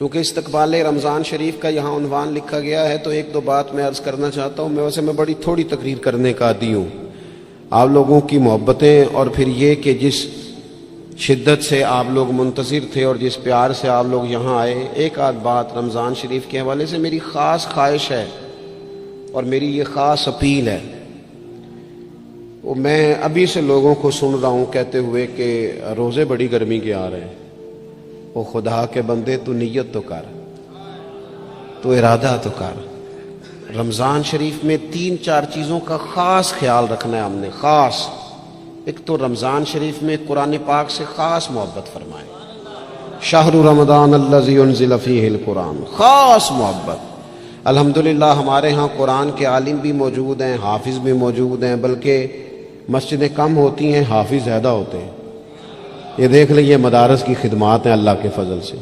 چونکہ استقبال رمضان شریف کا یہاں عنوان لکھا گیا ہے تو ایک دو بات میں عرض کرنا چاہتا ہوں. میں بڑی تھوڑی تقریر کرنے کا عادی ہوں. آپ لوگوں کی محبتیں اور پھر یہ کہ جس شدت سے آپ لوگ منتظر تھے اور جس پیار سے آپ لوگ یہاں آئے، ایک آدھ بات رمضان شریف کے حوالے سے میری خاص خواہش ہے اور میری یہ خاص اپیل ہے. وہ میں ابھی سے لوگوں کو سن رہا ہوں کہتے ہوئے کہ روزے بڑی گرمی کے آ رہے ہیں. وہ خدا کے بندے تو نیت تو کر، تو ارادہ تو کر. رمضان شریف میں 3-4 چیزوں کا خاص خیال رکھنا ہے ہم نے. خاص ایک تو رمضان شریف میں قرآن پاک سے خاص محبت فرمائیں. شہر رمضان الذی انزل فیہ القرآن، خاص محبت. الحمدللہ ہمارے ہاں قرآن کے عالم بھی موجود ہیں، حافظ بھی موجود ہیں، بلکہ مسجدیں کم ہوتی ہیں، حافظ زیادہ ہوتے ہیں. یہ دیکھ لیں، یہ مدارس کی خدمات ہیں اللہ کے فضل سے.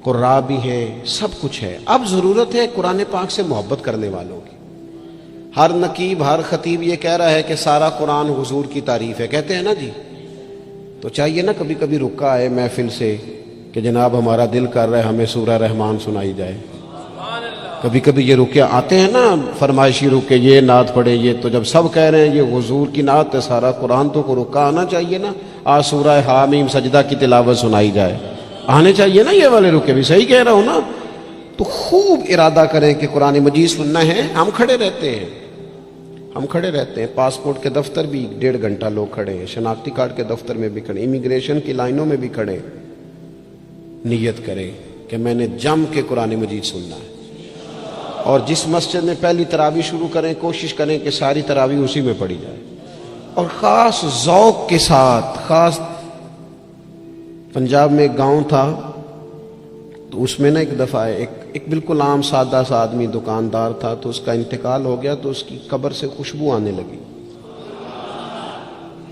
قراء بھی ہیں، سب کچھ ہے. اب ضرورت ہے قرآن پاک سے محبت کرنے والوں کی. ہر نقیب، ہر خطیب یہ کہہ رہا ہے کہ سارا قرآن حضور کی تعریف ہے، کہتے ہیں نا جی. تو چاہیے نا کبھی کبھی رکا ہے محفل سے کہ جناب ہمارا دل کر رہا ہے ہمیں سورہ رحمان سنائی جائے. کبھی کبھی یہ رکے آتے ہیں نا، فرمائشی رکے، یہ نعت پڑھے. یہ تو جب سب کہہ رہے ہیں یہ حضور کی نعت ہے سارا قرآن، تو کو رکا آنا چاہیے نا. آج سورہ حامیم سجدہ کی تلاوت سنائی جائے، آنے چاہیے نا یہ والے رکے بھی. صحیح کہہ رہا ہوں نا؟ تو خوب ارادہ کریں کہ قرآن مجید سننا ہے. ہم کھڑے رہتے ہیں، پاسپورٹ کے دفتر بھی 1.5 گھنٹہ لوگ کھڑے ہیں، شناختی کارڈ کے دفتر میں بھی کھڑے، امیگریشن کی لائنوں میں بھی کھڑے. نیت کریں کہ میں نے جم کے قرآن مجید سننا ہے. اور جس مسجد میں پہلی تراویح شروع کریں کوشش کریں کہ ساری تراویح اسی میں پڑھی جائے، اور خاص ذوق کے ساتھ. خاص پنجاب میں ایک گاؤں تھا، تو اس میں نا ایک دفعہ ایک بالکل عام سادہ سا آدمی دکاندار تھا، تو اس کا انتقال ہو گیا تو اس کی قبر سے خوشبو آنے لگی.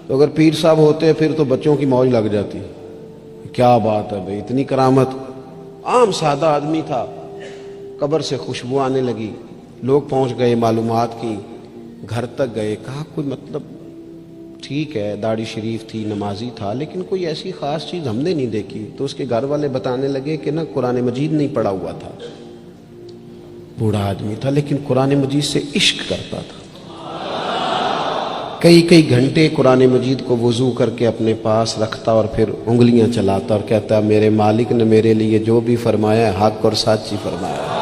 تو اگر پیر صاحب ہوتے پھر تو بچوں کی موج لگ جاتی. کیا بات ہے بھئی، اتنی کرامت. عام سادہ آدمی تھا، قبر سے خوشبو آنے لگی. لوگ پہنچ گئے، معلومات کی، گھر تک گئے. کہا کوئی مطلب ٹھیک ہے داڑھی شریف تھی، نمازی تھا، لیکن کوئی ایسی خاص چیز ہم نے نہیں دیکھی. تو اس کے گھر والے بتانے لگے کہ نا قرآن مجید نہیں پڑھا ہوا تھا. بوڑھا آدمی تھا لیکن قرآن مجید سے عشق کرتا تھا. کئی گھنٹے قرآن مجید کو وضو کر کے اپنے پاس رکھتا اور پھر انگلیاں چلاتا اور کہتا میرے مالک نے میرے لیے جو بھی فرمایا ہے حق اور سچ ہی فرمایا ہے.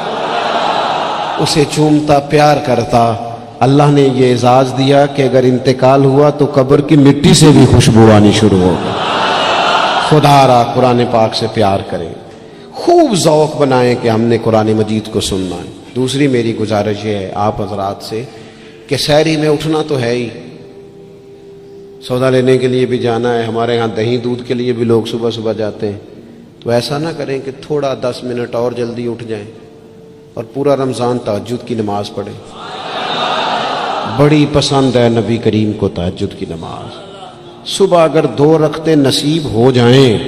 اسے چومتا، پیار کرتا. اللہ نے یہ اعزاز دیا کہ اگر انتقال ہوا تو قبر کی مٹی سے بھی خوشبو آنی شروع ہو. خدا را قرآن پاک سے پیار کریں، خوب ذوق بنائیں کہ ہم نے قرآن مجید کو سننا ہے. دوسری میری گزارش یہ ہے آپ حضرات سے کہ سحری میں اٹھنا تو ہے ہی، سودا لینے کے لیے بھی جانا ہے. ہمارے ہاں دہی دودھ کے لیے بھی لوگ صبح صبح جاتے ہیں. تو ایسا نہ کریں کہ تھوڑا 10 منٹ اور جلدی اٹھ جائیں اور پورا رمضان تہجد کی نماز پڑھیں. بڑی پسند ہے نبی کریم کو تہجد کی نماز. صبح اگر 2 رکعتیں نصیب ہو جائیں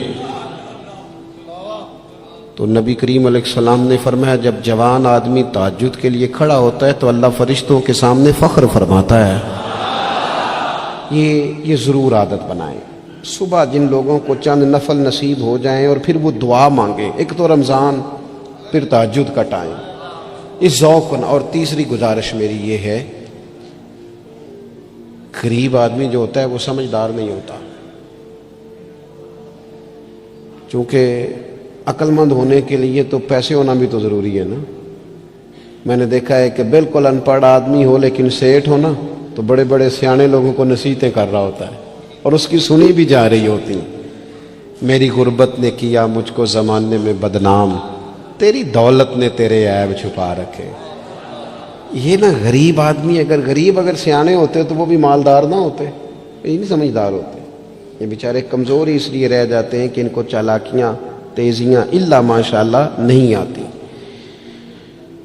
تو نبی کریم علیہ السلام نے فرمایا جب جوان آدمی تہجد کے لیے کھڑا ہوتا ہے تو اللہ فرشتوں کے سامنے فخر فرماتا ہے. یہ ضرور عادت بنائیں. صبح جن لوگوں کو چند نفل نصیب ہو جائیں اور پھر وہ دعا مانگیں. ایک تو رمضان، پھر تہجد کا ٹائم، اس ذوق کو. اور تیسری گزارش میری یہ ہے، غریب آدمی جو ہوتا ہے وہ سمجھدار نہیں ہوتا. چونکہ عقل مند ہونے کے لیے تو پیسے ہونا بھی تو ضروری ہے نا. میں نے دیکھا ہے کہ بالکل ان پڑھ آدمی ہو لیکن سیٹھ ہو نا تو بڑے بڑے سیانے لوگوں کو نصیحتیں کر رہا ہوتا ہے اور اس کی سنی بھی جا رہی ہوتی. میری غربت نے کیا مجھ کو زمانے میں بدنام، تیری دولت نے تیرے عیب چھپا رکھے. یہ نا غریب آدمی، اگر سیانے ہوتے تو وہ بھی مالدار نہ ہوتے، یہ نہیں سمجھدار ہوتے. یہ بیچارے کمزور ہی اس لیے رہ جاتے ہیں کہ ان کو چالاکیاں، تیزیاں الا ماشاءاللہ نہیں آتی.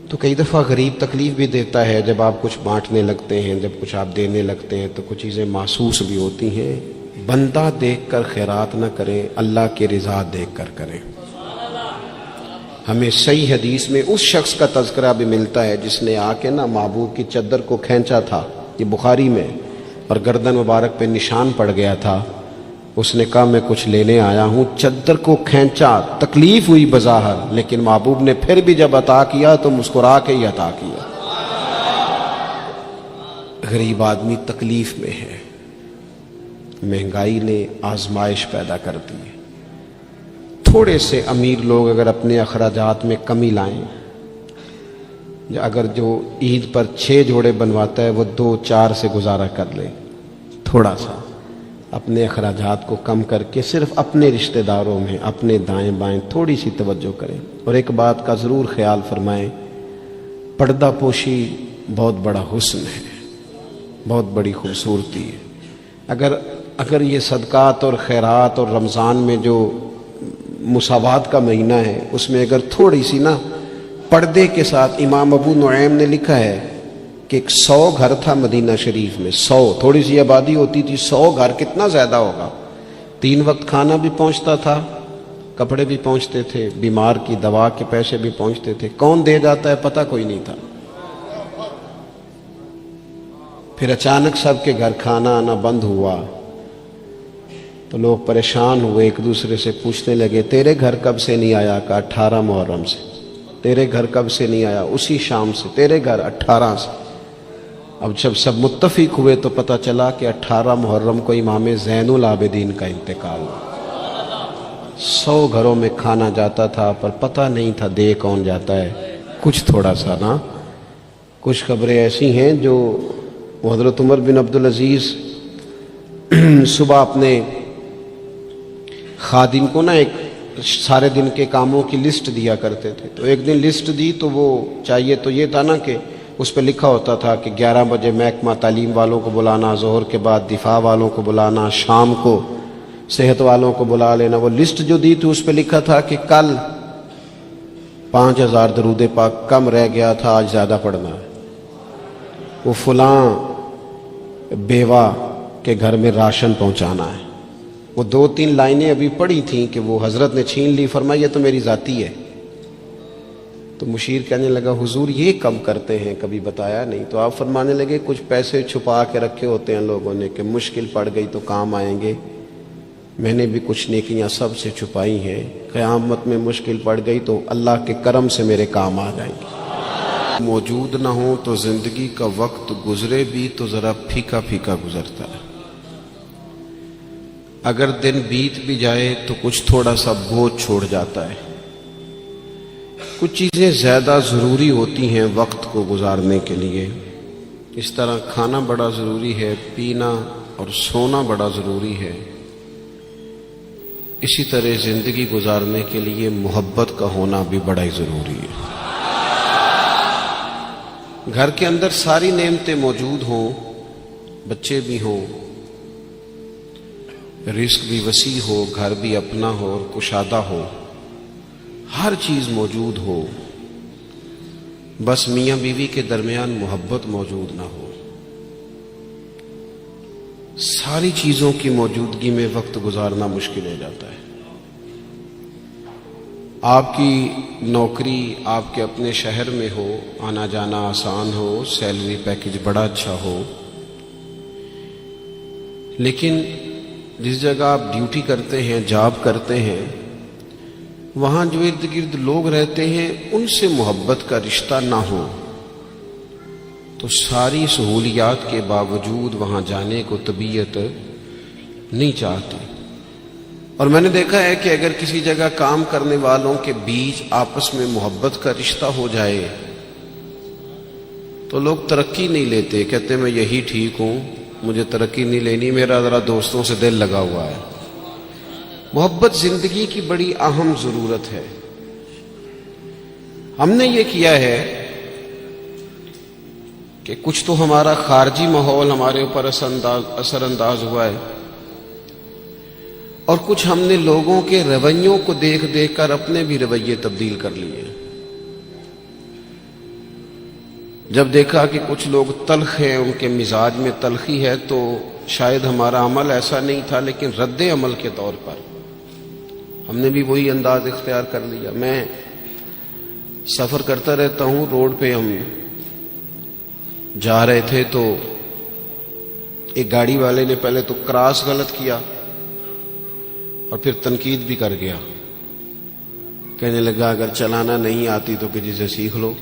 تو کئی دفعہ غریب تکلیف بھی دیتا ہے. جب آپ کچھ بانٹنے لگتے ہیں، جب کچھ آپ دینے لگتے ہیں تو کچھ چیزیں محسوس بھی ہوتی ہیں. بندہ دیکھ کر خیرات نہ کریں، اللہ کی رضا دیکھ کر کریں. ہمیں صحیح حدیث میں اس شخص کا تذکرہ بھی ملتا ہے جس نے آ کے نا محبوب کی چادر کو کھینچا تھا، یہ بخاری میں، اور گردن مبارک پہ نشان پڑ گیا تھا. اس نے کہا میں کچھ لینے آیا ہوں، چادر کو کھینچا، تکلیف ہوئی بظاہر، لیکن محبوب نے پھر بھی جب عطا کیا تو مسکرا کے ہی عطا کیا۔ غریب آدمی تکلیف میں ہے، مہنگائی نے آزمائش پیدا کر دی ہے۔ تھوڑے سے امیر لوگ اگر اپنے اخراجات میں کمی لائیں، اگر جو عید پر 6 جوڑے بنواتا ہے وہ 2-4 سے گزارا کر لے، تھوڑا سا اپنے اخراجات کو کم کر کے صرف اپنے رشتہ داروں میں، اپنے دائیں بائیں تھوڑی سی توجہ کریں۔ اور ایک بات کا ضرور خیال فرمائیں، پردہ پوشی بہت بڑا حسن ہے، بہت بڑی خوبصورتی ہے۔ اگر یہ صدقات اور خیرات اور رمضان میں جو مساوات کا مہینہ ہے، اس میں اگر تھوڑی سی نا پردے کے ساتھ، امام ابو نعیم نے لکھا ہے کہ 100 گھر تھا مدینہ شریف میں، 100 تھوڑی سی آبادی ہوتی تھی، 100 گھر کتنا زیادہ ہوگا، 3 وقت کھانا بھی پہنچتا تھا، کپڑے بھی پہنچتے تھے، بیمار کی دوا کے پیسے بھی پہنچتے تھے، کون دے جاتا ہے پتہ کوئی نہیں تھا۔ پھر اچانک سب کے گھر کھانا آنا بند ہوا تو لوگ پریشان ہوئے، ایک دوسرے سے پوچھنے لگے تیرے گھر کب سے نہیں آیا؟ کہا 18 محرم سے۔ تیرے گھر کب سے نہیں آیا؟ اسی شام سے۔ تیرے گھر 18 سے۔ اب جب سب متفق ہوئے تو پتہ چلا کہ 18 محرم کو امام زین العابدین کا انتقال ہوا۔ 100 گھروں میں کھانا جاتا تھا پر پتہ نہیں تھا دے کون جاتا ہے۔ کچھ تھوڑا سا نا، کچھ خبریں ایسی ہیں جو حضرت عمر بن عبدالعزیز صبح اپنے خادم کو نا ایک سارے دن کے کاموں کی لسٹ دیا کرتے تھے، تو ایک دن لسٹ دی تو وہ چاہیے تو یہ تھا نا کہ اس پہ لکھا ہوتا تھا کہ 11 بجے محکمہ تعلیم والوں کو بلانا، ظہر کے بعد دفاع والوں کو بلانا، شام کو صحت والوں کو بلا لینا۔ وہ لسٹ جو دی تھی اس پہ لکھا تھا کہ کل 5000 درود پاک کم رہ گیا تھا، آج زیادہ پڑھنا ہے۔ وہ فلاں بیوہ کے گھر میں راشن پہنچانا ہے۔ وہ 2-3 لائنیں ابھی پڑھی تھیں کہ وہ حضرت نے چھین لی، فرمایا یہ تو میری ذاتی ہے۔ تو مشیر کہنے لگا حضور یہ کم کرتے ہیں، کبھی بتایا نہیں۔ تو آپ فرمانے لگے کچھ پیسے چھپا کے رکھے ہوتے ہیں لوگوں نے کہ مشکل پڑ گئی تو کام آئیں گے، میں نے بھی کچھ نیکیاں سب سے چھپائی ہیں، قیامت میں مشکل پڑ گئی تو اللہ کے کرم سے میرے کام آ جائیں گے۔ موجود نہ ہو تو زندگی کا وقت گزرے بھی تو ذرا پھیکا پھیکا گزرتا ہے، اگر دن بیت بھی جائے تو کچھ تھوڑا سا بوجھ چھوڑ جاتا ہے۔ کچھ چیزیں زیادہ ضروری ہوتی ہیں وقت کو گزارنے کے لیے، اس طرح کھانا بڑا ضروری ہے، پینا اور سونا بڑا ضروری ہے، اسی طرح زندگی گزارنے کے لیے محبت کا ہونا بھی بڑا ہی ضروری ہے۔ گھر کے اندر ساری نعمتیں موجود ہوں، بچے بھی ہوں، رزق بھی وسیع ہو، گھر بھی اپنا ہو اور کشادہ ہو، ہر چیز موجود ہو، بس میاں بیوی کے درمیان محبت موجود نہ ہو، ساری چیزوں کی موجودگی میں وقت گزارنا مشکل ہو جاتا ہے۔ آپ کی نوکری آپ کے اپنے شہر میں ہو، آنا جانا آسان ہو، سیلری پیکج بڑا اچھا ہو، لیکن جس جگہ آپ ڈیوٹی کرتے ہیں، جاب کرتے ہیں، وہاں جو ارد گرد لوگ رہتے ہیں ان سے محبت کا رشتہ نہ ہو تو ساری سہولیات کے باوجود وہاں جانے کو طبیعت نہیں چاہتی۔ اور میں نے دیکھا ہے کہ اگر کسی جگہ کام کرنے والوں کے بیچ آپس میں محبت کا رشتہ ہو جائے تو لوگ ترقی نہیں لیتے، کہتے میں یہی ٹھیک ہوں، مجھے ترقی نہیں لینی، میرا ذرا دوستوں سے دل لگا ہوا ہے۔ محبت زندگی کی بڑی اہم ضرورت ہے۔ ہم نے یہ کیا ہے کہ کچھ تو ہمارا خارجی ماحول ہمارے اوپر اثر انداز ہوا ہے، اور کچھ ہم نے لوگوں کے رویوں کو دیکھ دیکھ کر اپنے بھی رویے تبدیل کر لیے۔ جب دیکھا کہ کچھ لوگ تلخ ہیں، ان کے مزاج میں تلخی ہے، تو شاید ہمارا عمل ایسا نہیں تھا، لیکن رد عمل کے طور پر ہم نے بھی وہی انداز اختیار کر لیا۔ میں سفر کرتا رہتا ہوں، روڈ پہ ہم جا رہے تھے تو ایک گاڑی والے نے پہلے تو کراس غلط کیا، اور پھر تنقید بھی کر گیا. کہنے لگا اگر چلانا نہیں آتی تو کسی سے سیکھ لو.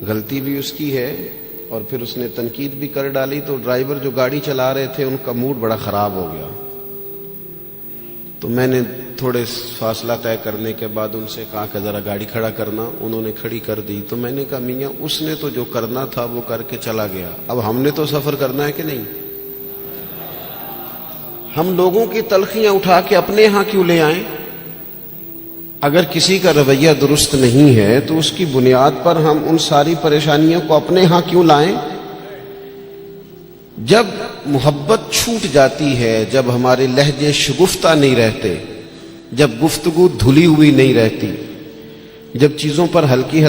غلطی بھی اس کی ہے اور پھر اس نے تنقید بھی کر ڈالی. تو ڈرائیور جو گاڑی چلا رہے تھے ان کا موڈ بڑا خراب ہو گیا. تو میں نے تھوڑے فاصلہ طے کرنے کے بعد ان سے کہا کہ ذرا گاڑی کھڑا کرنا. انہوں نے کھڑی کر دی. تو میں نے کہا میاں اس نے تو جو کرنا تھا وہ کر کے چلا گیا, اب ہم نے تو سفر کرنا ہے کہ نہیں؟ ہم لوگوں کی تلخیاں اٹھا کے اپنے ہاں کیوں لے آئیں؟ اگر کسی کا رویہ درست نہیں ہے تو اس کی بنیاد پر ہم ان ساری پریشانیوں کو اپنے ہاں کیوں لائیں؟ جب محبت چھوٹ جاتی ہے, جب ہمارے لہجے شگفتہ نہیں رہتے, جب گفتگو دھلی ہوئی نہیں رہتی, جب چیزوں پر ہلکی